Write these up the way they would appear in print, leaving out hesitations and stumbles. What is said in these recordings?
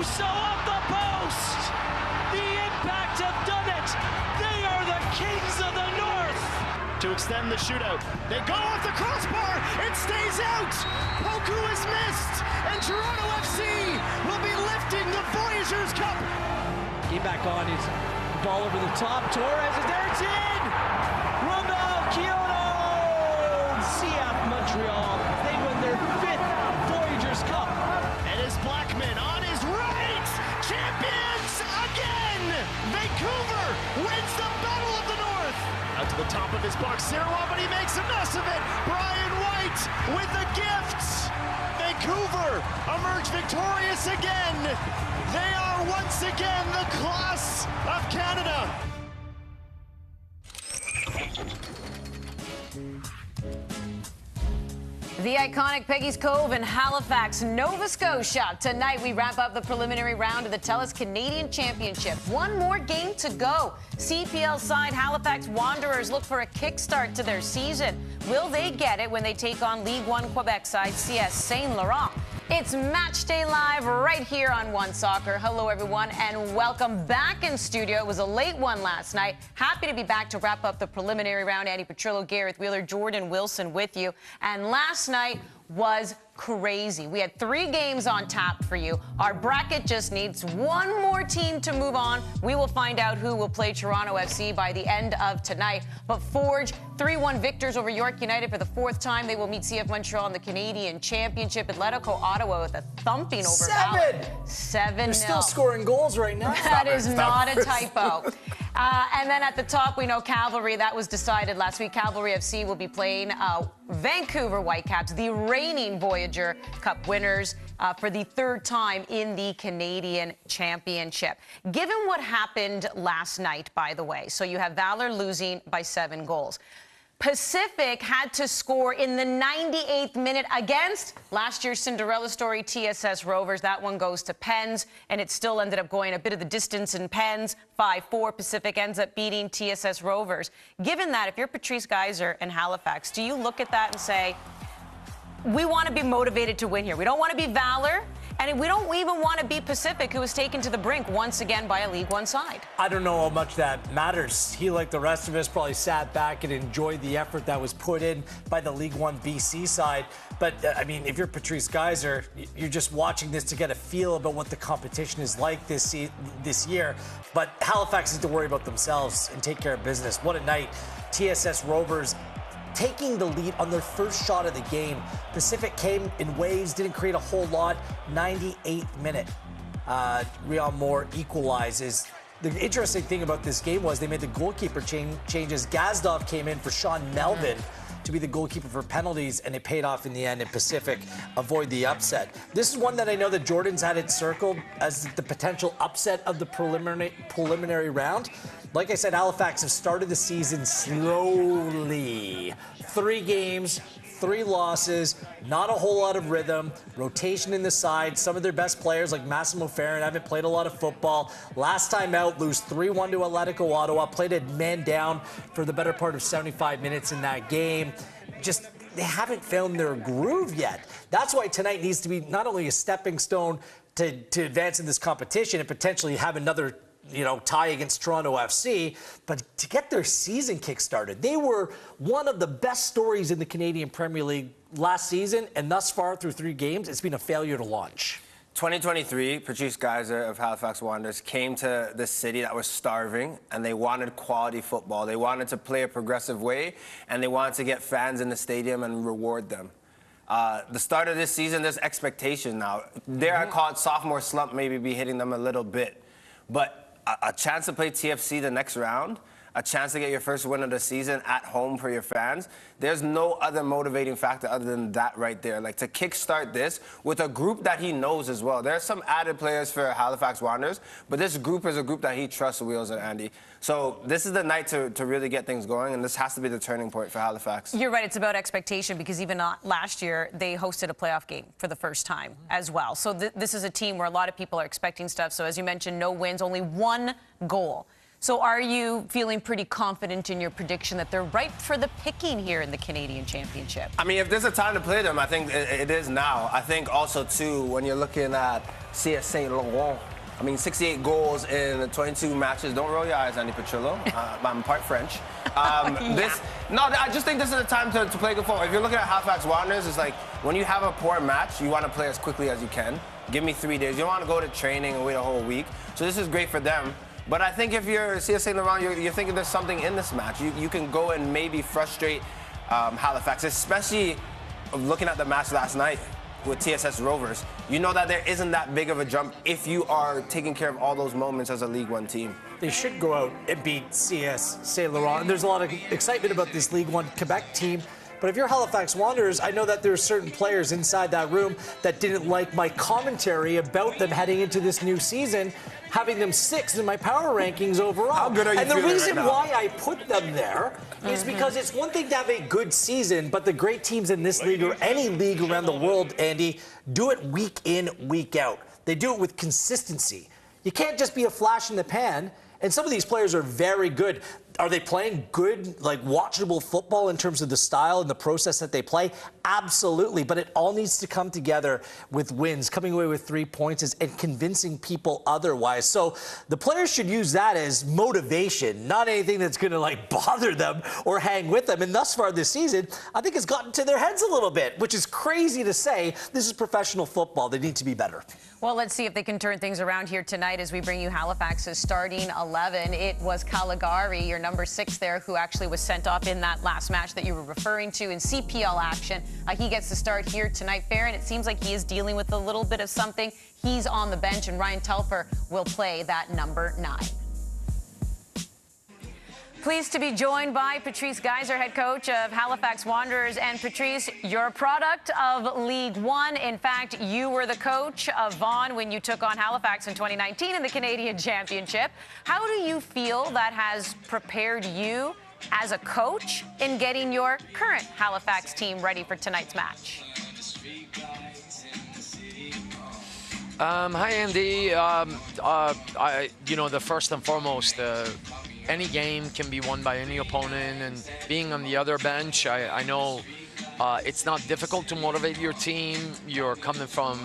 Oso off the post! The Impact have done it! They are the kings of the North! To extend the shootout, they go off the crossbar, it stays out! Poku is missed, and Toronto FC will be lifting the Voyageurs Cup! Get back on his ball over the top, Torres is there, it's in! Romel Kyoto! CF Montreal, they win their 5th Voyageurs Cup. And his Blackman on his right! Champions again! Vancouver wins the Battle of the North! Out to the top of his box, Saint-Laurent, but he makes a mess of it! Brian White with the gift! Vancouver emerge victorious again! They are once again the class of Canada! The iconic Peggy's Cove in Halifax, Nova Scotia. Tonight, we wrap up the preliminary round of the TELUS Canadian Championship. One more game to go. CPL side Halifax Wanderers look for a kickstart to their season. Will they get it when they take on League One Quebec side CS Saint-Laurent? It's Match Day Live right here on One Soccer. Hello, everyone, and welcome back in studio. It was a late one last night. Happy to be back to wrap up the preliminary round. Andy Petrillo, Gareth Wheeler, Jordan Wilson with you. And last night was crazy. We had 3 games on tap for you. Our bracket just needs one more team to move on. We will find out who will play Toronto FC by the end of tonight. But Forge, 3-1 victors over York United for the 4th time. They will meet CF Montreal in the Canadian Championship. Atletico Ottawa with a thumping over Valor. 7-0. They're still scoring goals right now. That is not a typo. And then at the top, we know Cavalry. That was decided last week. Cavalry FC will be playing Vancouver Whitecaps, the reigning Voyager Cup winners, for the 3rd time in the Canadian Championship. Given what happened last night, by the way, so you have Valor losing by 7 goals. Pacific had to score in the 98th minute against last year's Cinderella story, TSS Rovers. That one goes to Pens, and it still ended up going a bit of the distance in Pens. 5-4, Pacific ends up beating TSS Rovers. Given that, if you're Patrice Geyser and Halifax, do you look at that and say, we want to be motivated to win here? We don't want to be Valor, and we don't even want to be Pacific, who was taken to the brink once again by a League One side. I don't know how much that matters. He, like the rest of us, probably sat back and enjoyed the effort that was put in by the League One BC side. But, I mean, if you're Patrice Geyser, you're just watching this to get a feel about what the competition is like this year. But Halifax needs to worry about themselves and take care of business. What a night. TSS Rovers taking the lead on their first shot of the game. Pacific came in waves, didn't create a whole lot. 98th minute, Rion Moore equalizes. The interesting thing about this game was they made the goalkeeper changes. Gazdov came in for Sean Melvin to be the goalkeeper for penalties, and it paid off in the end, and Pacific avoid the upset. This is one that I know that Jordan's had it circled as the potential upset of the preliminary round. Like I said, Halifax have started the season slowly. 3 games, 3 losses, not a whole lot of rhythm, rotation in the side. Some of their best players, like Massimo Farron, haven't played a lot of football. Last time out, lose 3-1 to Atletico Ottawa, played a man down for the better part of 75 minutes in that game. Just, they haven't found their groove yet. That's why tonight needs to be not only a stepping stone to advance in this competition and potentially have another tie against Toronto FC, but to get their season kick-started. They were one of the best stories in the Canadian Premier League last season, and thus far, through 3 games, it's been a failure to launch. 2023, Patrice Geyser of Halifax Wanderers came to this city that was starving, and they wanted quality football. They wanted to play a progressive way, and they wanted to get fans in the stadium and reward them. The start of this season, there's expectation now. I call it sophomore slump, maybe be hitting them a little bit. But a chance to play TFC the next round, a chance to get your first win of the season at home for your fans. There's no other motivating factor other than that right there. Like, to kickstart this with a group that he knows as well. There are some added players for Halifax Wanderers, but this group is a group that he trusts, Wheels and Andy. So this is the night to really get things going, and this has to be the turning point for Halifax. You're right. It's about expectation, because even last year, they hosted a playoff game for the first time as well. So this is a team where a lot of people are expecting stuff. So as you mentioned, no wins, only 1 goal. So are you feeling pretty confident in your prediction that they're ripe for the picking here in the Canadian Championship? I mean, if there's a time to play them, I think it is now. I think also, too, when you're looking at CS Saint-Laurent, I mean, 68 goals in 22 matches. Don't roll your eyes, Andy Petrillo. I'm part French. I just think this is the time to play good football. If you're looking at Halifax Wanderers, it's like when you have a poor match, you want to play as quickly as you can. Give me 3 days. You don't want to go to training and wait a whole week. So this is great for them. But I think if you're CS Saint-Laurent, you're thinking there's something in this match. You can go and maybe frustrate Halifax, especially looking at the match last night with TSS Rovers. You know that there isn't that big of a jump if you are taking care of all those moments as a League One team. They should go out and beat CS Saint-Laurent. And there's a lot of excitement about this League One Quebec team. But if you're Halifax Wanderers, I know that there are certain players inside that room that didn't like my commentary about them heading into this new season, having them 6th in my power rankings overall. How good are you And the feeling reason right now? why I put them there is because it's one thing to have a good season, but the great teams in this league or any league around the world, Andy, do it week in, week out. They do it with consistency. You can't just be a flash in the pan. And some of these players are very good. Are they playing good, like watchable football in terms of the style and the process that they play? Absolutely. But it all needs to come together with wins, coming away with 3 points and convincing people otherwise. So the players should use that as motivation, not anything that's going to like bother them or hang with them. And thus far this season, I think it's gotten to their heads a little bit, which is crazy to say. This is professional football. They need to be better. Well, let's see if they can turn things around here tonight as we bring you Halifax's starting 11. It was Caligari, your number 6 there, who actually was sent off in that last match that you were referring to in CPL action. He gets to start here tonight, Farron. It seems like he is dealing with a little bit of something. He's on the bench, and Ryan Telfer will play that number 9. Pleased to be joined by Patrice Geiser, head coach of Halifax Wanderers. And Patrice, you're a product of League One. In fact, you were the coach of Vaughan when you took on Halifax in 2019 in the Canadian Championship. How do you feel that has prepared you as a coach in getting your current Halifax team ready for tonight's match? Hi, Andy. The first and foremost, any game can be won by any opponent, and being on the other bench, I know it's not difficult to motivate your team. You're coming from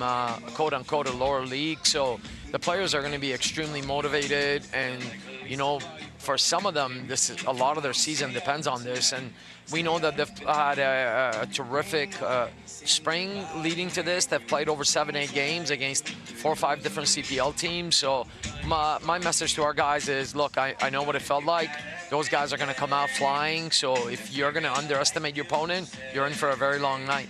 quote-unquote a lower league, so the players are going to be extremely motivated, and for some of them, a lot of their season depends on this, and we know that they've had a terrific spring leading to this. They've played over 7-8 games against 4 or 5 different CPL teams. So my message to our guys is, look, I know what it felt like. Those guys are going to come out flying. So if you're going to underestimate your opponent, you're in for a very long night.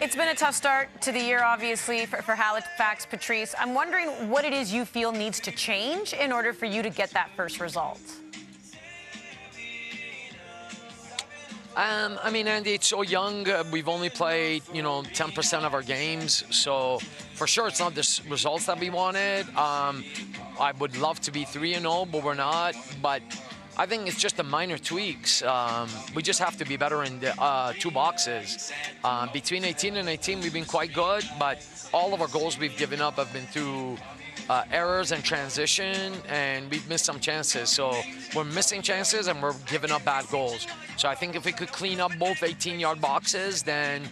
It's been a tough start to the year, obviously, for Halifax. Patrice, I'm wondering what it is you feel needs to change in order for you to get that first result. Andy, it's so young. We've only played, 10% of our games. So for sure, it's not the results that we wanted. I would love to be 3-0, but we're not. But I think it's just the minor tweaks. We just have to be better in the 2 boxes. Between 18 and 18, we've been quite good, but all of our goals we've given up have been through errors and transition, and we've missed some chances. So we're missing chances and we're giving up bad goals. So I think if we could clean up both 18-yard boxes, then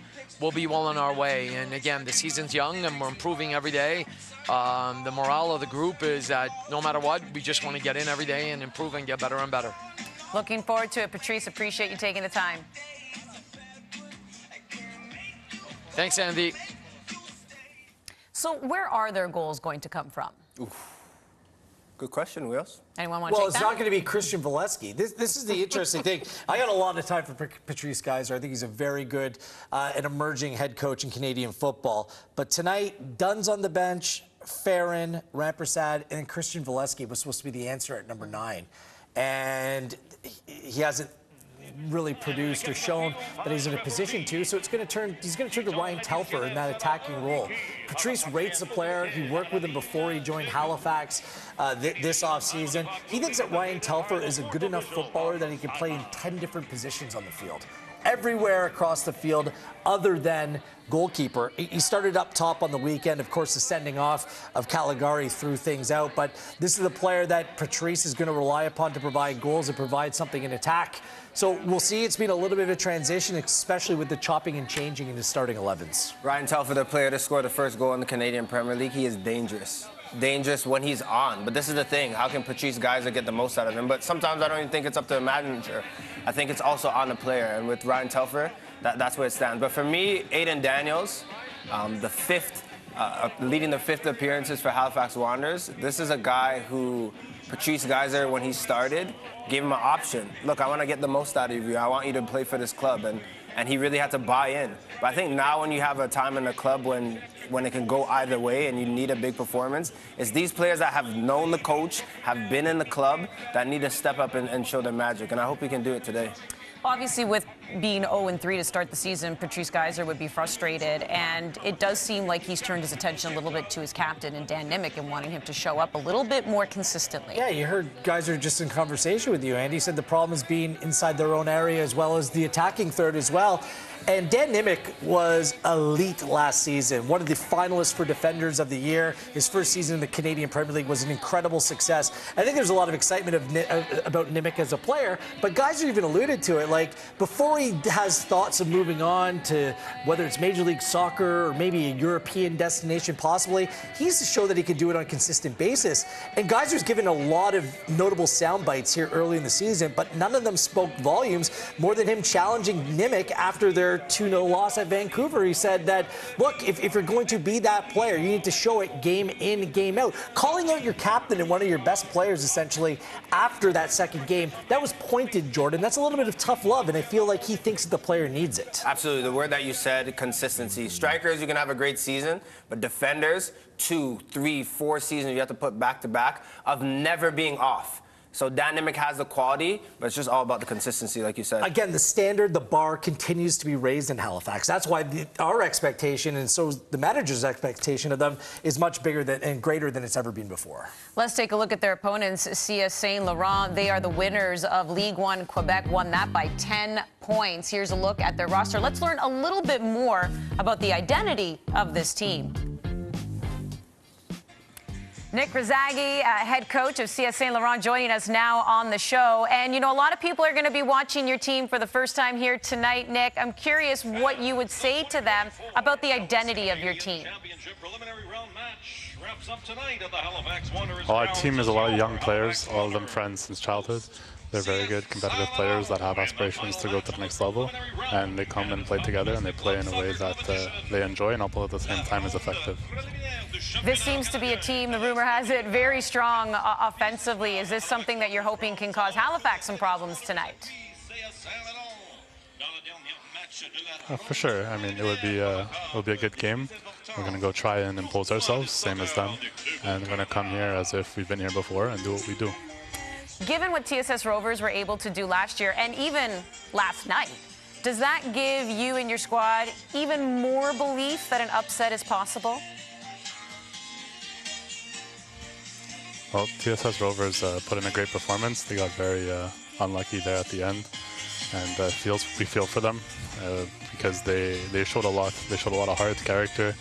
we'll be well on our way. And again, the season's young and we're improving every day. The morale of the group is that no matter what, we just want to get in every day and improve and get better and better. Looking forward to it, Patrice. Appreciate you taking the time. Thanks, Andy. So where are their goals going to come from? Oof. Good question, Wills. Anyone want to take that? Well, it's not going to be Christian Valesky. This is the interesting thing. I got a lot of time for Patrice Geiser. I think he's a very good and emerging head coach in Canadian football. But tonight, Dunn's on the bench, Farron, Rampersad, and then Christian Valesky was supposed to be the answer at number 9. And he hasn't really produced or shown that he's in a position to, so he's going to turn to Ryan Telfer in that attacking role. Patrice rates the player. He worked with him before he joined Halifax this offseason. He thinks that Ryan Telfer is a good enough footballer that he can play in 10 different positions on the field. everywhere across the field other than goalkeeper. He started up top on the weekend. Of course, the sending off of Caligari threw things out, but this is the player that Patrice is going to rely upon to provide goals and provide something in attack. So we'll see. It's been a little bit of a transition, especially with the chopping and changing in the starting 11s. Ryan Telfer, the player to score the first goal in the Canadian Premier League, he is dangerous. Dangerous when he's on. But this is the thing. How can Patrice Geyser get the most out of him? But sometimes I don't even think it's up to the manager. I think it's also on the player. And with Ryan Telfer, that's where it stands. But for me, Aiden Daniels, leading the fifth appearances for Halifax Wanderers, this is a guy who Patrice Geyser, when he started, gave him an option. Look, I want to get the most out of you. I want you to play for this club. And he really had to buy in. But I think now when you have a time in the club when it can go either way and you need a big performance, it's these players that have known the coach, have been in the club, that need to step up and show their magic. And I hope he can do it today. Obviously, with being 0-3 to start the season, Patrice Geyser would be frustrated, and it does seem like he's turned his attention a little bit to his captain and Dan Nimick and wanting him to show up a little bit more consistently. Yeah, you heard Geyser just in conversation with you, Andy. He said the problem is being inside their own area as well as the attacking third as well. And Dan Nimick was elite last season, one of the finalists for Defenders of the Year. His first season in the Canadian Premier League was an incredible success. I think there's a lot of excitement about Nimick as a player, but Geyser even alluded to it. Like, before he has thoughts of moving on to whether it's Major League Soccer or maybe a European destination possibly, he needs to show that he can do it on a consistent basis. And Geyser's given a lot of notable sound bites here early in the season, but none of them spoke volumes more than him challenging Nimick after their 2-0 loss at Vancouver. He said that, look, if you're going to be that player, you need to show it game in, game out. Calling out your captain and one of your best players, essentially, after that second game, that was pointed, Jordan. That's a little bit of tough love, and I feel like he thinks that the player needs it. Absolutely. The word that you said, consistency. Strikers, you can have a great season, but defenders, 2, 3, 4 seasons you have to put back-to-back of never being off. So Dan Nimick has the quality, but it's just all about the consistency, like you said. Again, the standard, the bar continues to be raised in Halifax. That's why our expectation, and so the manager's expectation of them, is much bigger and greater than it's ever been before. Let's take a look at their opponents. CS Saint-Laurent, they are the winners of League One Quebec, won that by 10 points. Here's a look at their roster. Let's learn a little bit more about the identity of this team. Nick Rizaghi, head coach of CS Saint-Laurent, joining us now on the show. And, you know, a lot of people are going to be watching your team for the first time here tonight, Nick. I'm curious what you would say to them about the identity of your team. Our team is a lot of young players, all of them friends since childhood. They're very good, competitive players that have aspirations to go to the next level, and they come and play together, and they play in a way that they enjoy, and all at the same time is effective. This seems to be a team, the rumor has it, very strong offensively. Is this something that you're hoping can cause Halifax some problems tonight? For sure. I mean, it would be a good game. We're going to go try and impose ourselves, same as them, and we're going to come here as if we've been here before and do what we do. Given what TSS Rovers were able to do last year and even last night, does that give you and your squad even more belief that an upset is possible? Well, TSS Rovers put in a great performance. They got very unlucky there at the end, and we feel for them because they showed a lot. They showed a lot of heart, character.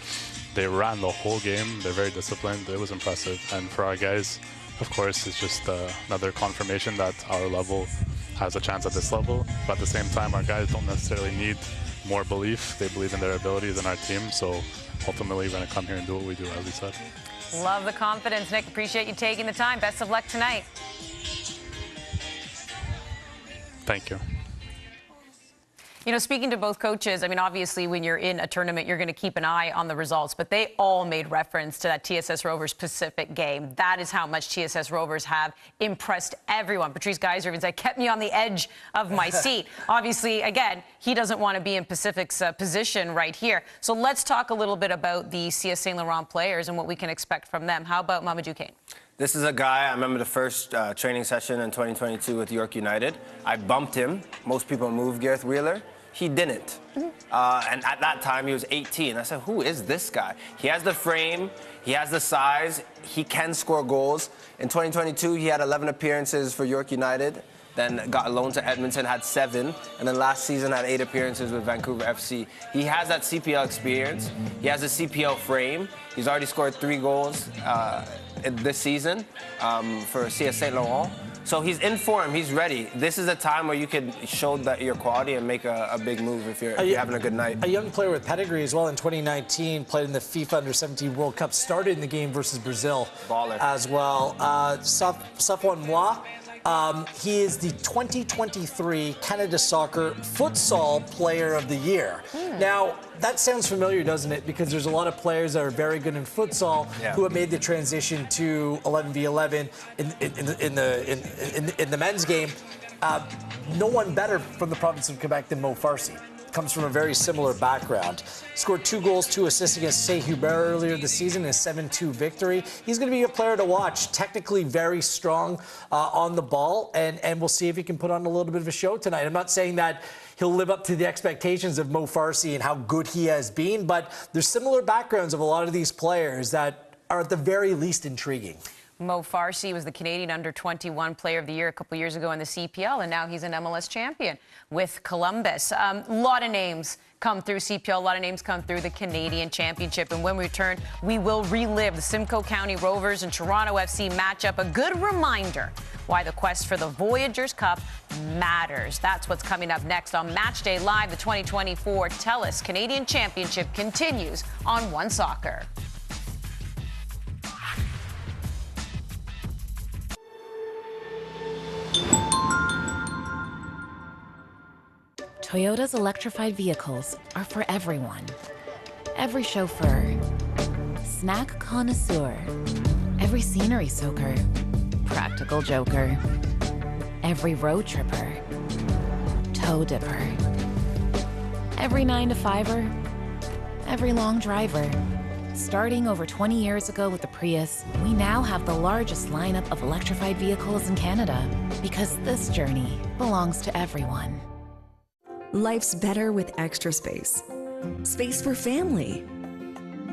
They ran the whole game. They're very disciplined. It was impressive. And for our guys, of course, it's just another confirmation that our level has a chance at this level. But at the same time, our guys don't necessarily need more belief. They believe in their abilities in our team. So ultimately, we're going to come here and do what we do, as we said. Love the confidence, Nick. Appreciate you taking the time. Best of luck tonight. Thank you. You know, speaking to both coaches, I mean, obviously, when you're in a tournament, you're going to keep an eye on the results, but they all made reference to that TSS Rovers Pacific game. That is how much TSS Rovers have impressed everyone. Patrice Geyser even said, kept me on the edge of my seat. Obviously, again, he doesn't want to be in Pacific's position right here. So let's talk a little bit about the CS Saint-Laurent players and what we can expect from them. How about Mamadou Kane? This is a guy, I remember the first training session in 2022 with York United. I bumped him. Most people move Gareth Wheeler. He didn't. And at that time, he was 18. I said, who is this guy? He has the frame. He has the size. He can score goals. In 2022, he had 11 appearances for York United. then got loaned to Edmonton, had 7, and then last season had 8 appearances with Vancouver FC. He has that CPL experience. He has a CPL frame. He's already scored 3 goals this season for CS Saint-Laurent. So he's in form, he's ready. This is a time where you can show that your quality and make a big move if you're having a good night. A young player with pedigree as well in 2019, played in the FIFA Under-17 World Cup, started in the game versus Brazil. Baller. As well. Safwan Moi. He is the 2023 Canada Soccer Futsal Player of the Year. Now, that sounds familiar, doesn't it? Because there's a lot of players that are very good in futsal who have made the transition to 11v11 in the men's game. No one better from the province of Quebec than Mo Farsi. Comes from a very similar background. Scored 2 goals, 2 assists against Saint-Hubert earlier this season in a 7-2 victory. He's going to be a player to watch. Technically very strong on the ball, and we'll see if he can put on a little bit of a show tonight. I'm not saying that he'll live up to the expectations of Mo Farsi and how good he has been, but there's similar backgrounds of a lot of these players that are at the very least intriguing. Mo Farsi was the Canadian Under-21 Player of the Year a couple years ago in the CPL, and now he's an MLS champion with Columbus. A lot of names come through CPL, a lot of names come through the Canadian Championship. And when we return, we will relive the Simcoe County Rovers and Toronto FC matchup. A good reminder why the quest for the Voyageurs Cup matters. That's what's coming up next on Matchday Live. The 2024 TELUS Canadian Championship continues on One Soccer. Toyota's electrified vehicles are for everyone. Every chauffeur, snack connoisseur, every scenery soaker, practical joker, every road tripper, toe dipper, every 9-to-5er, every long driver. Starting over 20 years ago with the Prius, we now have the largest lineup of electrified vehicles in Canada because this journey belongs to everyone. Life's better with extra space. Space for family.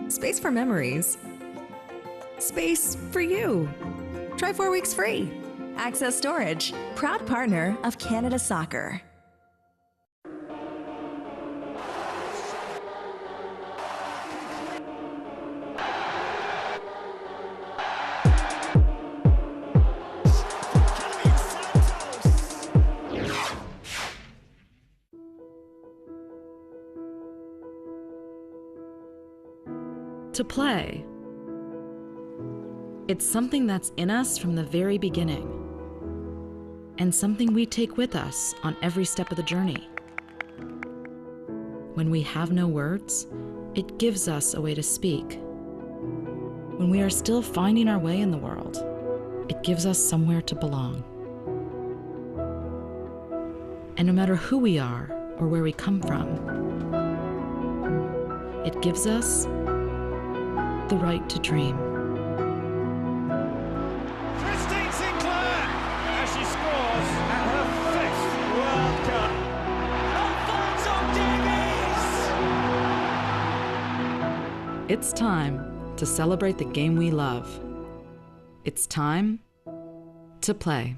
Space for memories. Space for you. Try 4 weeks free. Access Storage, proud partner of Canada Soccer. To play. It's something that's in us from the very beginning, and something we take with us on every step of the journey. When we have no words, it gives us a way to speak. When we are still finding our way in the world, it gives us somewhere to belong. And no matter who we are or where we come from, it gives us the right to dream. Christine Sinclair as she scores at her 5th World Cup. Alfonso Davies! It's time to celebrate the game we love. It's time to play.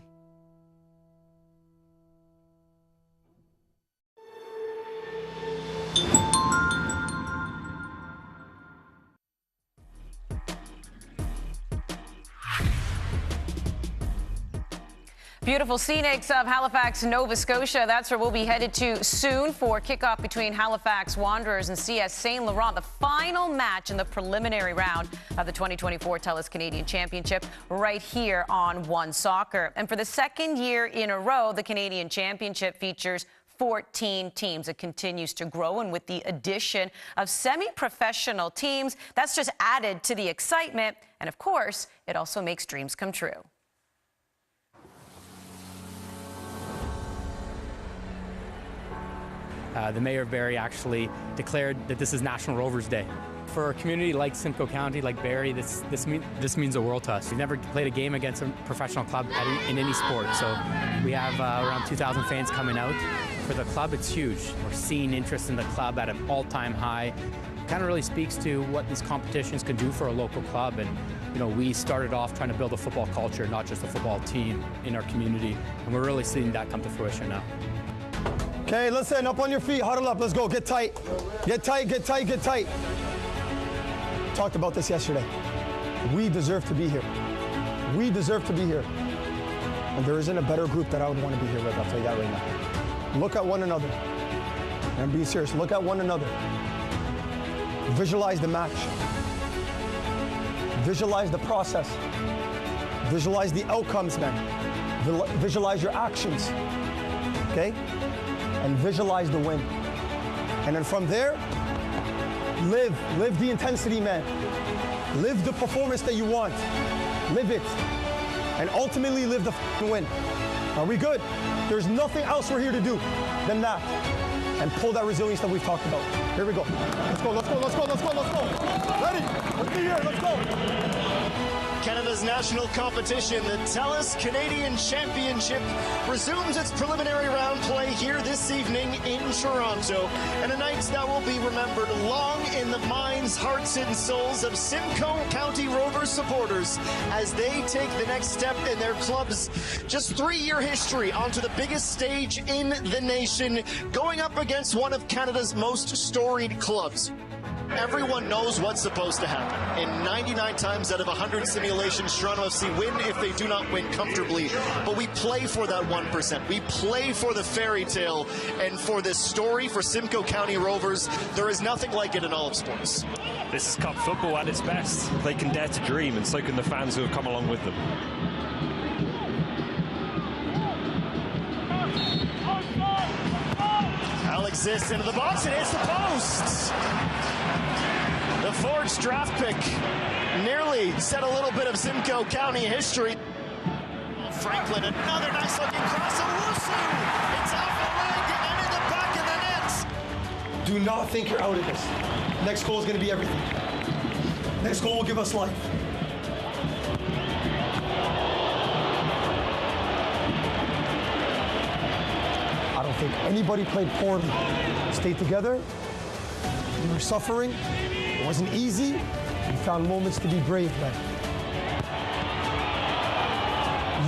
Beautiful scenics of Halifax, Nova Scotia. That's where we'll be headed to soon for kickoff between Halifax Wanderers and CS Saint-Laurent, the final match in the preliminary round of the 2024 TELUS Canadian Championship right here on One Soccer. And for the second year in a row, the Canadian Championship features 14 teams. It continues to grow, and with the addition of semi-professional teams, that's just added to the excitement. And of course, it also makes dreams come true. The Mayor of Barrie actually declared that this is National Rovers Day. For a community like Simcoe County, like Barrie, this means the world to us. We've never played a game against a professional club in any sport, so we have around 2,000 fans coming out. For the club, it's huge. We're seeing interest in the club at an all-time high. Kind of really speaks to what these competitions can do for a local club. And, you know, we started off trying to build a football culture, not just a football team in our community. And we're really seeing that come to fruition now. Okay, listen, up on your feet, huddle up, let's go, get tight. Get tight, get tight, get tight. Talked about this yesterday. We deserve to be here. We deserve to be here. And there isn't a better group that I would want to be here with, I'll tell you that right now. Look at one another. And I'm being serious, look at one another. Visualize the match. Visualize the process. Visualize the outcomes, man. Visualize your actions, okay? And visualize the win. And then from there, live the intensity, man. Live the performance that you want. Live it. And ultimately live the win. Are we good? There's nothing else we're here to do than that. And pull that resilience that we've talked about. Here we go. Let's go, let's go, let's go, let's go, let's go. Ready? Let's be here, let's go. Canada's national competition, the TELUS Canadian Championship, resumes its preliminary round play here this evening in Toronto. And a night that will be remembered long in the minds, hearts, and souls of Simcoe County Rovers supporters as they take the next step in their club's just 3-year history onto the biggest stage in the nation, going up against one of Canada's most storied clubs. Everyone knows what's supposed to happen. In 99 times out of 100 simulations, Toronto FC win if they do not win comfortably. But we play for that 1%. We play for the fairy tale. And for this story, for Simcoe County Rovers, there is nothing like it in all of sports. This is cup football at its best. They can dare to dream, and so can the fans who have come along with them. Alex Ziss into the box and hits the post. The Forge draft pick nearly set a little bit of Simcoe County history. Franklin, another nice looking cross. Owusu! It's off the leg and in the back of the net. Do not think you're out of this. Next goal is going to be everything. Next goal will give us life. I don't think anybody played poorly. Stayed together. We were suffering. It wasn't easy. We found moments to be brave, man.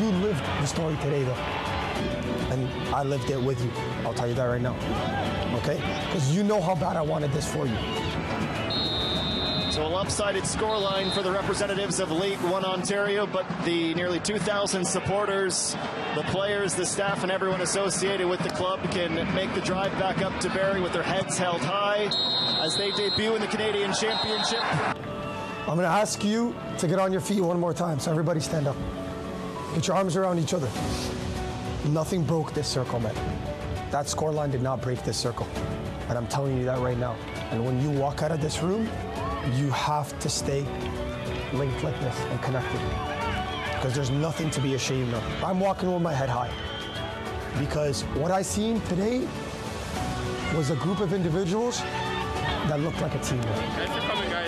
You lived the story today, though. And I lived it with you. I'll tell you that right now. Okay? Because you know how bad I wanted this for you. So a lopsided scoreline for the representatives of League One Ontario, but the nearly 2,000 supporters, the players, the staff, and everyone associated with the club can make the drive back up to Barrie with their heads held high as they debut in the Canadian Championship. I'm going to ask you to get on your feet one more time, so everybody stand up. Put your arms around each other. Nothing broke this circle, man. That scoreline did not break this circle. And I'm telling you that right now. And when you walk out of this room, you have to stay linked like this and connected. Because there's nothing to be ashamed of. I'm walking with my head high. Because what I seen today was a group of individuals that looked like a team.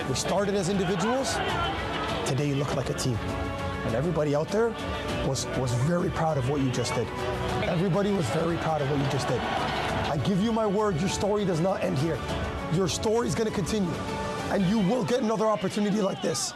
We started as individuals, today you look like a team. And everybody out there was very proud of what you just did. Everybody was very proud of what you just did. I give you my word, your story does not end here. Your story is going to continue. And you will get another opportunity like this.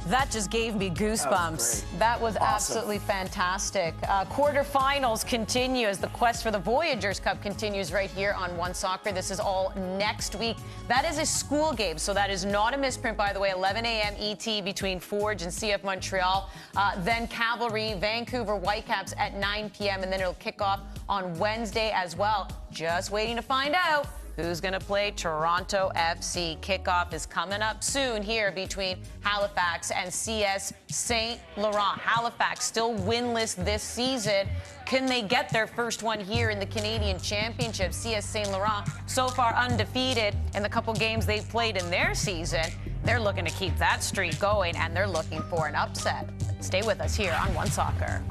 That just gave me goosebumps. That was absolutely fantastic. Quarterfinals continue as the quest for the Voyageurs Cup continues right here on One Soccer. This is all next week. That is a school game, so that is not a misprint, by the way. 11 a.m. ET between Forge and CF Montreal. Then Cavalry, Vancouver Whitecaps at 9 p.m. and then it'll kick off on Wednesday as well. Just waiting to find out who's going to play Toronto FC. Kickoff is coming up soon here between Halifax and CS Saint-Laurent. Halifax still winless this season. Can they get their first one here in the Canadian Championship? CS Saint-Laurent so far undefeated in the couple games they've played in their season. They're looking to keep that streak going, and they're looking for an upset. Stay with us here on One Soccer.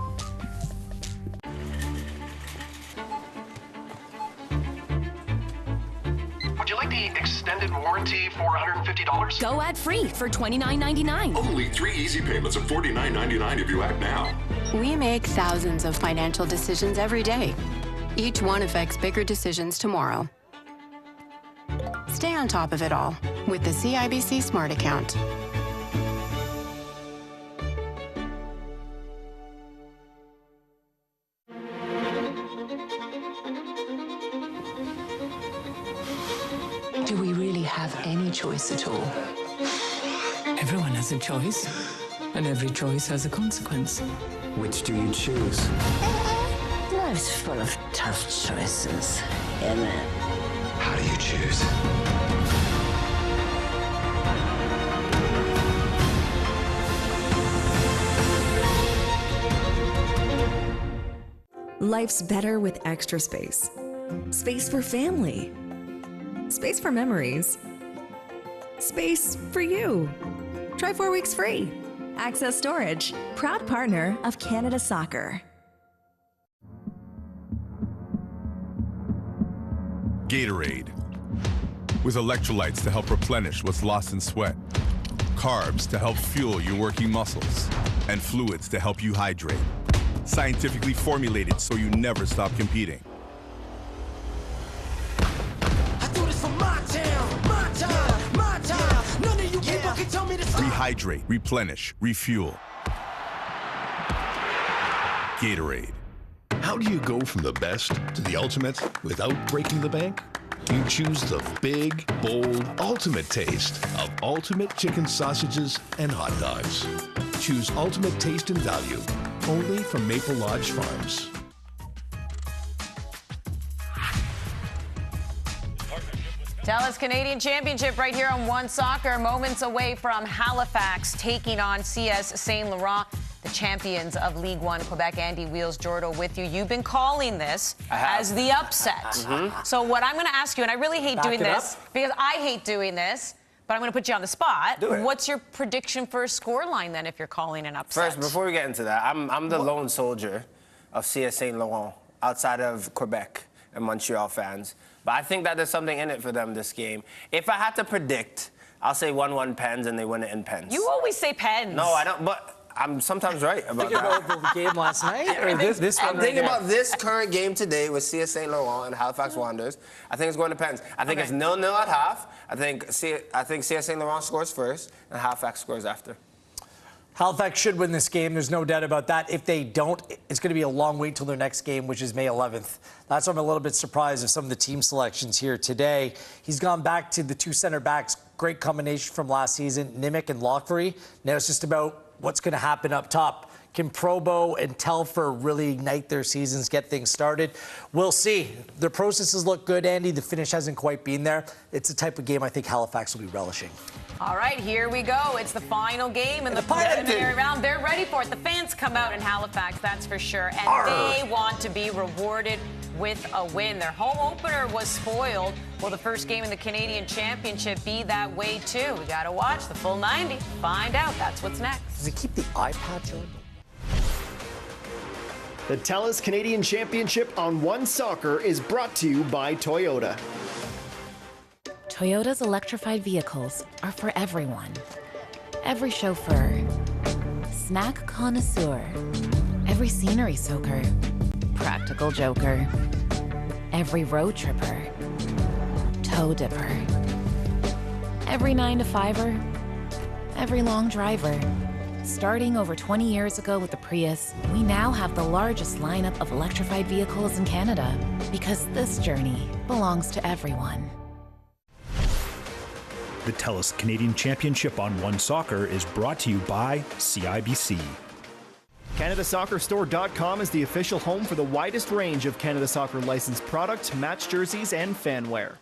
Would you like the extended warranty for $150? Go ad-free for $29.99. Only 3 easy payments of $49.99 if you act now. We make thousands of financial decisions every day. Each one affects bigger decisions tomorrow. Stay on top of it all with the CIBC Smart Account. Do we really have any choice at all? Everyone has a choice, and every choice has a consequence. Which do you choose? Life's full of tough choices, isn't it? How do you choose? Life's better with extra space. Space for family. Space for memories. Space for you. Try 4 weeks free. Access Storage, proud partner of Canada Soccer. Gatorade. With electrolytes to help replenish what's lost in sweat. Carbs to help fuel your working muscles. And fluids to help you hydrate. Scientifically formulated so you never stop competing. Rehydrate, replenish, refuel. Gatorade. How do you go from the best to the ultimate without breaking the bank? You choose the big, bold, ultimate taste of ultimate chicken sausages and hot dogs. Choose ultimate taste and value, only from Maple Lodge Farms. TELUS Canadian Championship right here on One Soccer. Moments away from Halifax taking on CS Saint-Laurent, the champions of League One Quebec. Andy Wheels Jordo with you. You've been calling this as the upset. So what I'm going to ask you, and I really hate doing this because I hate doing this, but I'm going to put you on the spot. Do it. What's your prediction for a scoreline then if you're calling an upset? First, before we get into that, I'm the lone soldier of CS Saint-Laurent outside of Quebec and Montreal fans. But I think that there's something in it for them this game. If I had to predict, I'll say 1-1 Pens and they win it in Pens. You always say Pens. No, I don't, but I'm sometimes right about that. Thinking about the game last night? Or this one I'm thinking about this current game today with CS Saint-Laurent and Halifax Wanderers. I think it's going to Pens. I think it's 0-0 at half. I think CS Saint-Laurent scores first and Halifax scores after. Halifax should win this game. There's no doubt about that. If they don't, it's going to be a long wait till their next game, which is May 11th. That's why I'm a little bit surprised of some of the team selections here today. He's gone back to the two center backs. Great combination from last season, Nimick and Lockbury. Now it's just about what's going to happen up top. Can Probo and Telfer really ignite their seasons, get things started? We'll see. Their processes look good, Andy. The finish hasn't quite been there. It's the type of game I think Halifax will be relishing. All right, here we go. It's the final game in the preliminary round. They're ready for it. The fans come out in Halifax, that's for sure. And they want to be rewarded with a win. Their home opener was spoiled. Will the first game in the Canadian Championship be that way too? We got to watch the full 90. Find out. That's what's next. Does he keep the eye patch on? The TELUS Canadian Championship on One Soccer is brought to you by Toyota. Toyota's electrified vehicles are for everyone. Every chauffeur, snack connoisseur, every scenery soaker, practical joker, every road tripper, toe dipper, every 9-to-5er, every long driver. Starting over 20 years ago with the Prius, we now have the largest lineup of electrified vehicles in Canada because this journey belongs to everyone. The TELUS Canadian Championship on One Soccer is brought to you by CIBC. CanadaSoccerStore.com is the official home for the widest range of Canada Soccer licensed products, match jerseys, and fanwear.